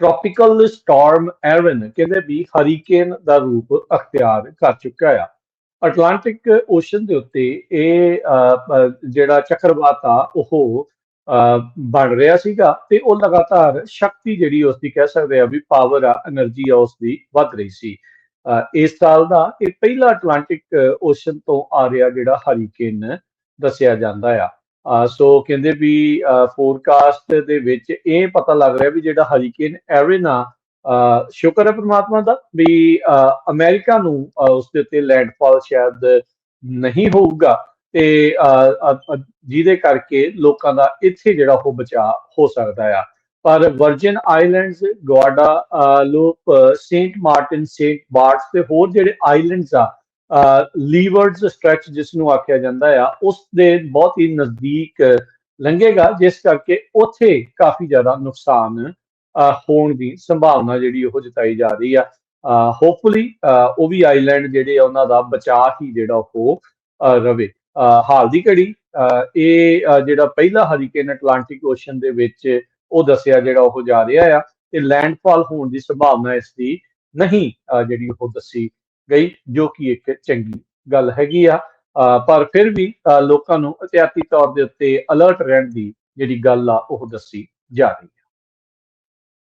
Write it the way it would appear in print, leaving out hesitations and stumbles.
Tropical storm एरन कहते भी hurricane का रूप अख्तियार कर चुका है। अटलांटिक ओशन के उत्ते ਜਿਹੜਾ ਚੱਕਰਵਾਤ ਆ ਉਹ ਬਣ ਰਿਹਾ ਸੀਗਾ ਤੇ ਉਹ ਲਗਾਤਾਰ ਸ਼ਕਤੀ ਜਿਹੜੀ ਉਸਦੀ ਕਹਿ ਸਕਦੇ ਆ ਵੀ ਪਾਵਰ ਆ એનર્ਜੀ ਆ ਉਸਦੀ ਵੱਧ ਰਹੀ ਸੀ। ਇਸ ਸਾਲ ਦਾ ਇਹ ਪਹਿਲਾ ਅਟਲਾਂਟਿਕ ਓਸ਼ਨ ਤੋਂ ਆ ਰਿਹਾ ਜਿਹੜਾ ਹਰੀਕੇਨ ਦੱਸਿਆ ਜਾਂਦਾ ਆ। ਸੋ ਕਹਿੰਦੇ ਵੀ ਫੋਰਕਾਸਟ ਦੇ ਵਿੱਚ ਇਹ ਪਤਾ ਲੱਗ ਰਿਹਾ ਵੀ ਜਿਹੜਾ ਹਰੀਕੇਨ ਐਰਨ ਆ, ਸ਼ੁਕਰ ਹੈ ਪ੍ਰਮਾਤਮਾ ਦਾ ਵੀ ਅਮਰੀਕਾ ਨੂੰ ਉਸਦੇ ਉੱਤੇ ਲੈਂਡਫਾਲ ਸ਼ਾਇਦ ਨਹੀਂ ਹੋਊਗਾ ਤੇ ਜਿਹਦੇ ਕਰਕੇ ਲੋਕਾਂ ਦਾ ਇੱਥੇ ਜਿਹੜਾ ਉਹ ਬਚਾਅ ਹੋ ਸਕਦਾ ਆ। ਪਰ Virgin Islands, Guadeloupe, Saint Martin, Saint Barts ਤੇ ਹੋਰ ਜਿਹੜੇ ਆਈਲੈਂਡਸ ਆ, ਲੀਵਰਡਸ ਸਟ੍ਰੈਚ ਜਿਸ ਨੂੰ ਆਖਿਆ ਜਾਂਦਾ ਆ, ਉਸ ਦੇ ਬਹੁਤ ਹੀ ਨਜ਼ਦੀਕ ਲੰਘੇਗਾ, ਜਿਸ ਕਰਕੇ ਉੱਥੇ ਕਾਫੀ ਜ਼ਿਆਦਾ ਨੁਕਸਾਨ ਹੋਣ ਦੀ ਸੰਭਾਵਨਾ ਜਿਹੜੀ ਉਹ ਜਤਾਈ ਜਾ ਰਹੀ ਆ। ਹੋਪਫੁਲੀ ਉਹ ਵੀ ਆਈਲੈਂਡ ਜਿਹੜੇ ਆ ਉਹਨਾਂ ਦਾ ਬਚਾਅ ਹੀ ਜਿਹੜਾ ਉਹ ਰਵੇ। ਹਾਲ ਦੀ ਘੜੀ ਇਹ ਜਿਹੜਾ ਪਹਿਲਾ ਹਰੀਕੇਨ ਅਟਲਾਂਟਿਕ ਓਸ਼ਨ ਦੇ ਵਿੱਚ ਉਹ ਦੱਸਿਆ ਜਿਹੜਾ ਉਹ ਜਾ ਰਿਹਾ ਆ ਤੇ ਲੈਂਡਫਾਲ ਹੋਣ ਦੀ ਸੰਭਾਵਨਾ ਇਸ ਦੀ ਨਹੀਂ ਜਿਹੜੀ ਉਹ ਦੱਸੀ ਗਈ, ਜੋ ਕਿ ਇੱਕ ਚੰਗੀ ਗੱਲ ਹੈਗੀ ਆ। ਪਰ ਫਿਰ ਵੀ ਲੋਕਾਂ ਨੂੰ ਅਹਤਿਆਤੀ ਤੌਰ ਦੇ ਉੱਤੇ ਅਲਰਟ ਰਹਿਣ ਦੀ ਜਿਹੜੀ ਗੱਲ ਆ ਉਹ ਦੱਸੀ ਜਾ ਰਹੀ ਹੈ।